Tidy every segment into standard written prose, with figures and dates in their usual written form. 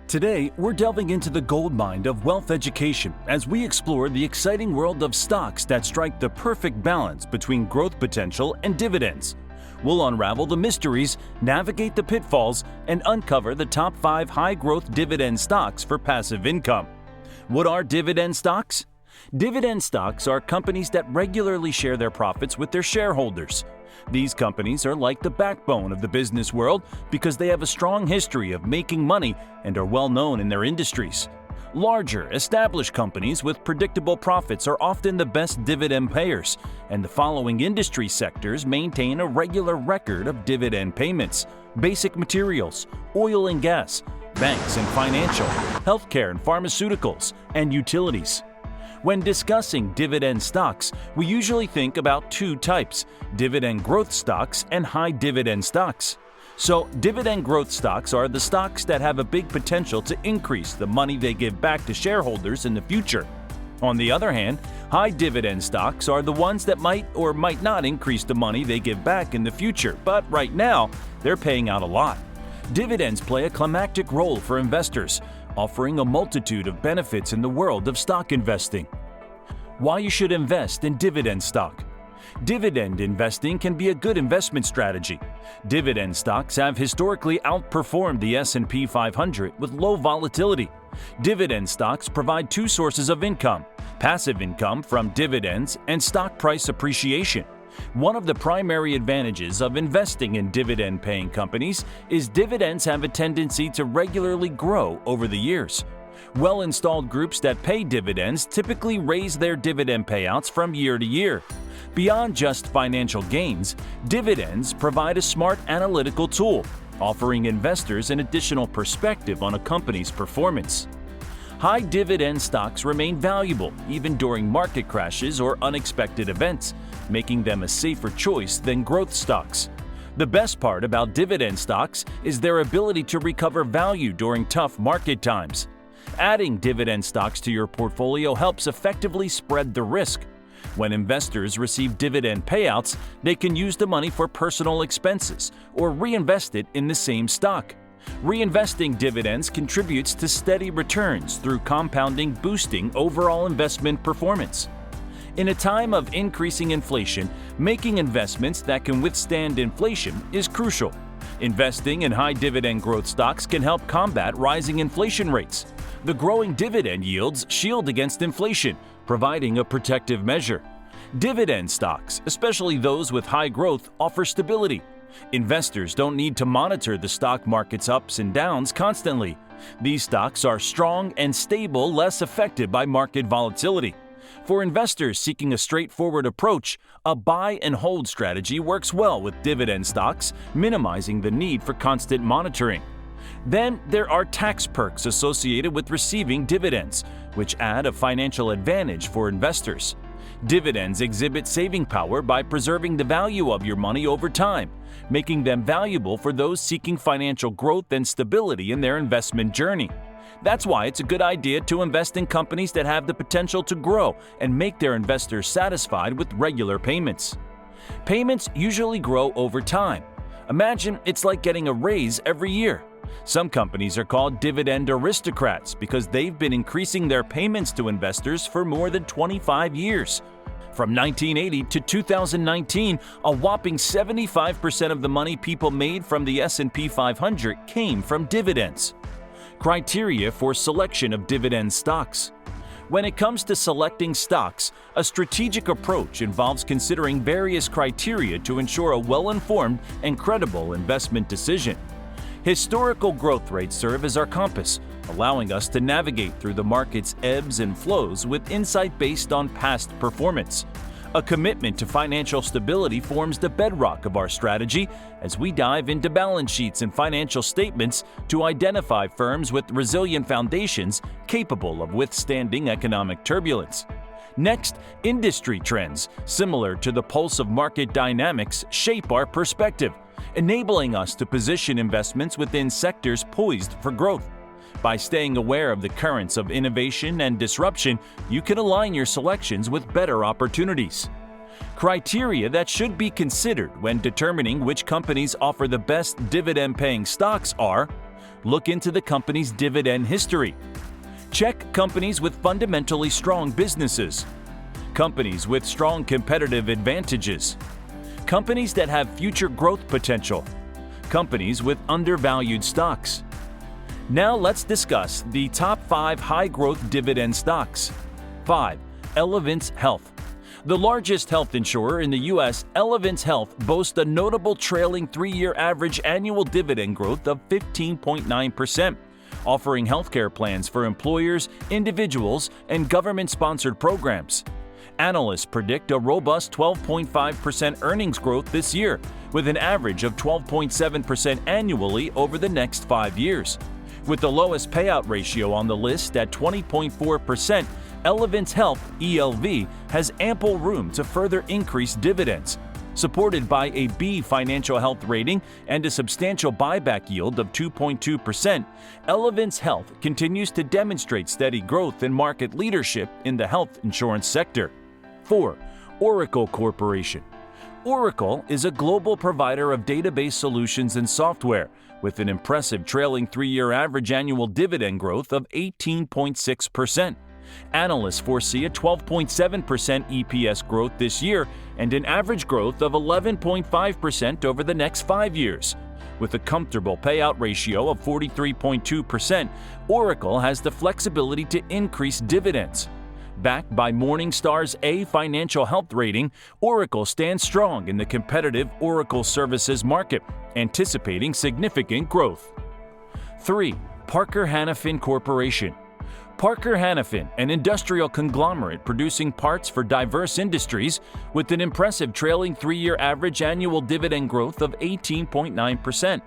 Today, we're delving into the goldmine of wealth education as we explore the exciting world of stocks that strike the perfect balance between growth potential and dividends. We'll unravel the mysteries, navigate the pitfalls, and uncover the top 5 high-growth dividend stocks for passive income. What are dividend stocks? Dividend stocks are companies that regularly share their profits with their shareholders. These companies are like the backbone of the business world because they have a strong history of making money and are well known in their industries. Larger, established companies with predictable profits are often the best dividend payers, and the following industry sectors maintain a regular record of dividend payments: basic materials, oil and gas, banks and financial, healthcare and pharmaceuticals, and utilities. When discussing dividend stocks, we usually think about 2 types: dividend growth stocks and high dividend stocks. So, dividend growth stocks are the stocks that have a big potential to increase the money they give back to shareholders in the future. On the other hand, high dividend stocks are the ones that might or might not increase the money they give back in the future, but right now, they're paying out a lot. Dividends play a climactic role for investors, offering a multitude of benefits in the world of stock investing. Why you should invest in dividend stock. Dividend investing can be a good investment strategy. Dividend stocks have historically outperformed the S&P 500 with low volatility. Dividend stocks provide 2 sources of income: passive income from dividends and stock price appreciation. One of the primary advantages of investing in dividend-paying companies is dividends have a tendency to regularly grow over the years. Well-installed groups that pay dividends typically raise their dividend payouts from year to year. Beyond just financial gains, dividends provide a smart analytical tool, offering investors an additional perspective on a company's performance. High dividend stocks remain valuable even during market crashes or unexpected events, making them a safer choice than growth stocks. The best part about dividend stocks is their ability to recover value during tough market times. Adding dividend stocks to your portfolio helps effectively spread the risk. When investors receive dividend payouts, they can use the money for personal expenses or reinvest it in the same stock. Reinvesting dividends contributes to steady returns through compounding, boosting overall investment performance. In a time of increasing inflation, making investments that can withstand inflation is crucial. Investing in high dividend growth stocks can help combat rising inflation rates. The growing dividend yields shield against inflation, providing a protective measure. Dividend stocks, especially those with high growth, offer stability. Investors don't need to monitor the stock market's ups and downs constantly. These stocks are strong and stable, less affected by market volatility. For investors seeking a straightforward approach, a buy and hold strategy works well with dividend stocks, minimizing the need for constant monitoring. Then there are tax perks associated with receiving dividends, which add a financial advantage for investors. Dividends exhibit saving power by preserving the value of your money over time, making them valuable for those seeking financial growth and stability in their investment journey. That's why it's a good idea to invest in companies that have the potential to grow and make their investors satisfied with regular payments. Payments usually grow over time. Imagine it's like getting a raise every year. Some companies are called dividend aristocrats because they've been increasing their payments to investors for more than 25 years. From 1980 to 2019, a whopping 75% of the money people made from the S&P 500 came from dividends. Criteria for selection of dividend stocks. When it comes to selecting stocks, a strategic approach involves considering various criteria to ensure a well-informed and credible investment decision. Historical growth rates serve as our compass, allowing us to navigate through the market's ebbs and flows with insight based on past performance. A commitment to financial stability forms the bedrock of our strategy as we dive into balance sheets and financial statements to identify firms with resilient foundations capable of withstanding economic turbulence. Next, industry trends, similar to the pulse of market dynamics, shape our perspective, enabling us to position investments within sectors poised for growth. By staying aware of the currents of innovation and disruption, you can align your selections with better opportunities. Criteria that should be considered when determining which companies offer the best dividend-paying stocks are: look into the company's dividend history. Check companies with fundamentally strong businesses. Companies with strong competitive advantages. Companies that have future growth potential. Companies with undervalued stocks. Now let's discuss the top 5 high-growth dividend stocks. 5. Elevance Health. The largest health insurer in the U.S., Elevance Health boasts a notable trailing 3-year average annual dividend growth of 15.9%, offering healthcare plans for employers, individuals, and government-sponsored programs. Analysts predict a robust 12.5% earnings growth this year, with an average of 12.7% annually over the next 5 years. With the lowest payout ratio on the list at 20.4%, Elevance Health (ELV) has ample room to further increase dividends. Supported by a B financial health rating and a substantial buyback yield of 2.2%, Elevance Health continues to demonstrate steady growth and market leadership in the health insurance sector. 4. Oracle Corporation. Oracle is a global provider of database solutions and software, with an impressive trailing 3-year average annual dividend growth of 18.6%. Analysts foresee a 12.7% EPS growth this year and an average growth of 11.5% over the next 5 years. With a comfortable payout ratio of 43.2%, Oracle has the flexibility to increase dividends. Backed by Morningstar's A financial health rating, Oracle stands strong in the competitive Oracle services market, anticipating significant growth. 3. Parker-Hannifin Corporation. Parker-Hannifin, an industrial conglomerate producing parts for diverse industries, with an impressive trailing 3-year average annual dividend growth of 18.9%.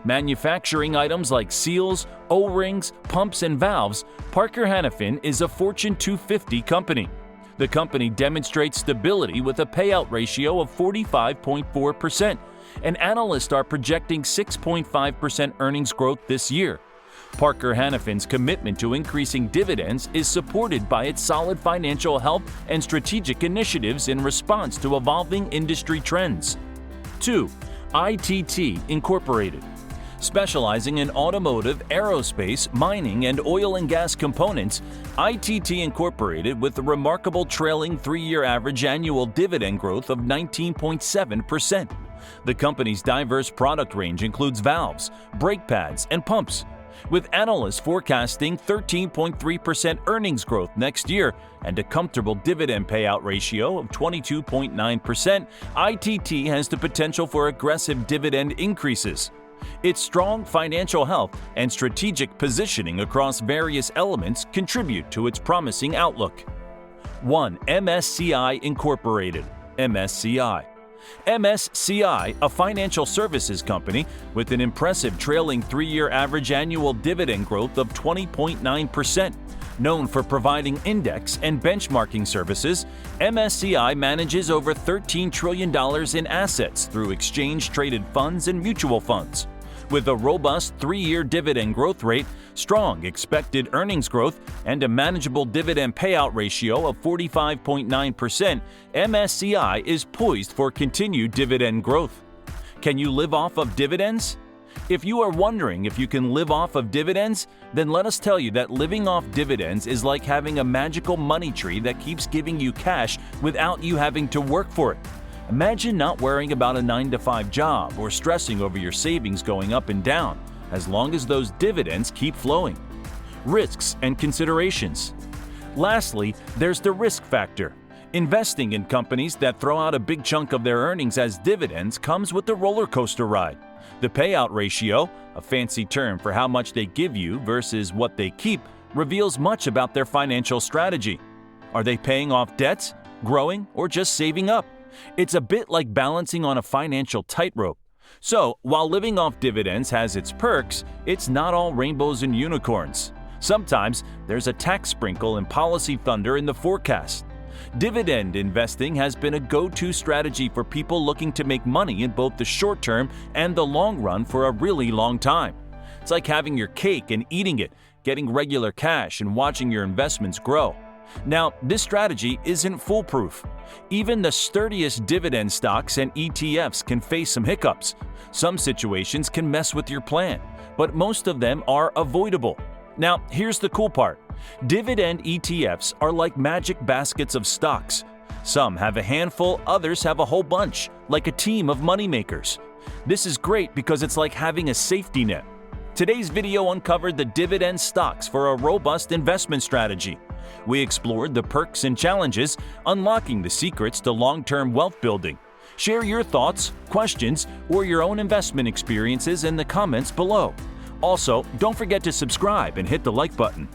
Manufacturing items like seals, O-rings, pumps, and valves, Parker-Hannifin is a Fortune 250 company. The company demonstrates stability with a payout ratio of 45.4%, and analysts are projecting 6.5% earnings growth this year. Parker-Hannifin's commitment to increasing dividends is supported by its solid financial health and strategic initiatives in response to evolving industry trends. 2. ITT Incorporated. Specializing in automotive, aerospace, mining, and oil and gas components, ITT Incorporated, with a remarkable trailing 3-year average annual dividend growth of 19.7%. The company's diverse product range includes valves, brake pads, and pumps. With analysts forecasting 13.3% earnings growth next year and a comfortable dividend payout ratio of 22.9%, ITT has the potential for aggressive dividend increases. Its strong financial health and strategic positioning across various elements contribute to its promising outlook. 1. MSCI Incorporated (MSCI). MSCI, a financial services company with an impressive trailing 3-year average annual dividend growth of 20.9%. Known for providing index and benchmarking services, MSCI manages over $13 trillion in assets through exchange-traded funds and mutual funds. With a robust 3-year dividend growth rate, strong expected earnings growth, and a manageable dividend payout ratio of 45.9%, MSCI is poised for continued dividend growth. Can you live off of dividends? If you are wondering if you can live off of dividends, then let us tell you that living off dividends is like having a magical money tree that keeps giving you cash without you having to work for it. Imagine not worrying about a 9-to-5 job or stressing over your savings going up and down, as long as those dividends keep flowing. Risks and considerations. Lastly, there's the risk factor. Investing in companies that throw out a big chunk of their earnings as dividends comes with a roller coaster ride. The payout ratio, a fancy term for how much they give you versus what they keep, reveals much about their financial strategy. Are they paying off debts, growing, or just saving up? It's a bit like balancing on a financial tightrope. So, while living off dividends has its perks, it's not all rainbows and unicorns. Sometimes there's a tax sprinkle and policy thunder in the forecast. Dividend investing has been a go-to strategy for people looking to make money in both the short term and the long run for a really long time. It's like having your cake and eating it, getting regular cash and watching your investments grow. Now, this strategy isn't foolproof. Even the sturdiest dividend stocks and ETFs can face some hiccups. Some situations can mess with your plan, but most of them are avoidable. Now, here's the cool part. Dividend ETFs are like magic baskets of stocks. Some have a handful, others have a whole bunch, like a team of moneymakers. This is great because it's like having a safety net. Today's video uncovered the dividend stocks for a robust investment strategy. We explored the perks and challenges, unlocking the secrets to long-term wealth building. Share your thoughts, questions, or your own investment experiences in the comments below. Also, don't forget to subscribe and hit the like button.